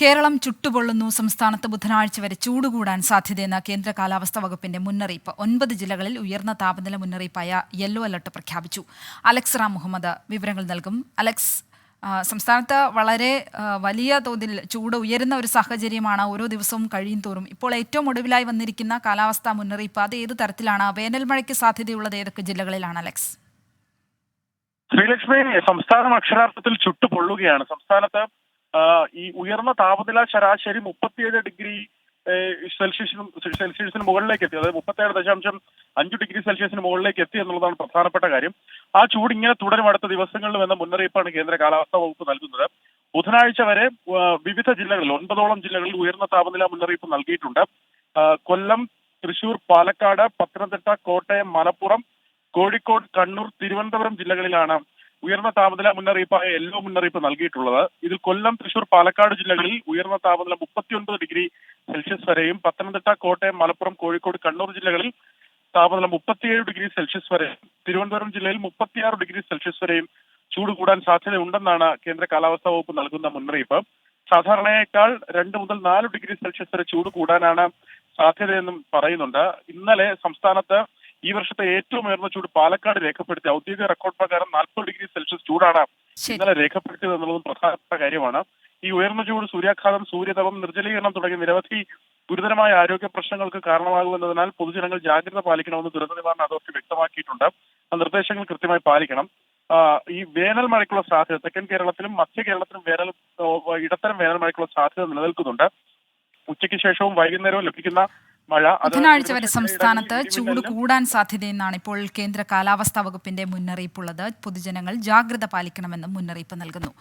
കേരളം ചുട്ടുപൊള്ളുന്നു. സംസ്ഥാനത്ത് ബുധനാഴ്ച വരെ ചൂട് കൂടാൻ സാധ്യതയെന്ന കേന്ദ്ര കാലാവസ്ഥാ വകുപ്പിന്റെ മുന്നറിയിപ്പ്. 9 ജില്ലകളിൽ ഉയർന്ന താപനില മുന്നറിയിപ്പായ യെല്ലോ അലർട്ട് പ്രഖ്യാപിച്ചു. അലക്സ് റാം മുഹമ്മദ് വിവരങ്ങൾ നൽകും. അലക്സ്, സംസ്ഥാനത്ത് വളരെ വലിയ തോതിൽ ചൂട് ഉയരുന്ന ഒരു സാഹചര്യമാണ് ഓരോ ദിവസവും കഴിയും തോറും. ഇപ്പോൾ ഏറ്റവും ഒടുവിലായി വന്നിരിക്കുന്ന കാലാവസ്ഥാ മുന്നറിയിപ്പ് അത് ഏത് തരത്തിലാണ്? വേനൽ മഴയ്ക്ക് സാധ്യതയുള്ളത് ഏതൊക്കെ ജില്ലകളിലാണ് അലക്സ്? ശ്രീലക്ഷ്മി, സംസ്ഥാനം അക്ഷരാർത്ഥത്തിൽ ചുട്ടുപൊള്ളുകയാണ്. സംസ്ഥാനത്ത് ഈ ഉയർന്ന താപനില ശരാശരി 37 ഡിഗ്രി സെൽഷ്യസിന് മുകളിലേക്ക് എത്തി. അതായത് 37.5 ഡിഗ്രി സെൽഷ്യസിന് മുകളിലേക്ക് എത്തി എന്നുള്ളതാണ് പ്രധാനപ്പെട്ട കാര്യം. ആ ചൂട് ഇങ്ങനെ തുടരും അടുത്ത ദിവസങ്ങളിലും എന്ന മുന്നറിയിപ്പാണ് കേന്ദ്ര കാലാവസ്ഥാ വകുപ്പ് നൽകുന്നത്. ബുധനാഴ്ച വരെ വിവിധ ജില്ലകളിൽ 9ഓളം ജില്ലകളിൽ ഉയർന്ന താപനില മുന്നറിയിപ്പ് നൽകിയിട്ടുണ്ട്. കൊല്ലം, തൃശൂർ, പാലക്കാട്, പത്തനംതിട്ട, കോട്ടയം, മലപ്പുറം, കോഴിക്കോട്, കണ്ണൂർ, തിരുവനന്തപുരം ജില്ലകളിലാണ് ഉയർന്ന താപനില മുന്നറിയിപ്പായ യെല്ലോ മുന്നറിയിപ്പ് നൽകിയിട്ടുള്ളത്. ഇതിൽ കൊല്ലം, തൃശൂർ, പാലക്കാട് ജില്ലകളിൽ ഉയർന്ന താപനില 39 ഡിഗ്രി സെൽഷ്യസ് വരെയും, പത്തനംതിട്ട, കോട്ടയം, മലപ്പുറം, കോഴിക്കോട്, കണ്ണൂർ ജില്ലകളിൽ താപനില 37 ഡിഗ്രി സെൽഷ്യസ് വരെയും, തിരുവനന്തപുരം ജില്ലയിൽ 36 ഡിഗ്രി സെൽഷ്യസ് വരെയും ചൂട് കൂടാൻ സാധ്യതയുണ്ടെന്നാണ് കേന്ദ്ര കാലാവസ്ഥാ വകുപ്പ് നൽകുന്ന മുന്നറിയിപ്പ്. സാധാരണയേക്കാൾ 2 മുതൽ 4 ഡിഗ്രി സെൽഷ്യസ് വരെ ചൂട് കൂടാനാണ് സാധ്യതയെന്നും പറയുന്നുണ്ട്. ഇന്നലെ സംസ്ഥാനത്ത് ഈ വർഷത്തെ ഏറ്റവും ഉയർന്ന ചൂട് പാലക്കാട് രേഖപ്പെടുത്തി. ഔദ്യോഗിക റെക്കോർഡ് പ്രകാരം 40 ഡിഗ്രി സെൽഷ്യസ് ചൂടാണ് ഇന്നലെ രേഖപ്പെടുത്തിയത് എന്നുള്ളതും പ്രധാനപ്പെട്ട കാര്യമാണ്. ഈ ഉയർന്ന ചൂട് സൂര്യാഘാതം, സൂര്യതപം, നിർജ്ജലീകരണം തുടങ്ങിയ നിരവധി ഗുരുതരമായ ആരോഗ്യ പ്രശ്നങ്ങൾക്ക് കാരണമാകുമെന്നതിനാൽ പൊതുജനങ്ങൾ ജാഗ്രത പാലിക്കണമെന്ന് ദുരന്ത നിവാരണ അതോറിറ്റി വ്യക്തമാക്കിയിട്ടുണ്ട്. ആ നിർദ്ദേശങ്ങൾ കൃത്യമായി പാലിക്കണം. ഈ വേനൽ മഴയ്ക്കുള്ള സാധ്യത തെക്കൻ കേരളത്തിലും മധ്യ കേരളത്തിലും ഇടത്തരം വേനൽ മഴയ്ക്കുള്ള സാധ്യത നിലനിൽക്കുന്നുണ്ട്. ഉച്ചയ്ക്ക് ശേഷവും വൈകുന്നേരവും ലഭിക്കുന്ന മഴ ബുധനാഴ്ച വരെ സംസ്ഥാനത്ത് ചൂട് കൂടാൻ സാധ്യതയെന്നാണ് ഇപ്പോൾ കേന്ദ്ര കാലാവസ്ഥാ വകുപ്പിന്റെ മുന്നറിയിപ്പുള്ളത്. പൊതുജനങ്ങൾ ജാഗ്രത പാലിക്കണമെന്നും മുന്നറിയിപ്പ് നൽകുന്നു.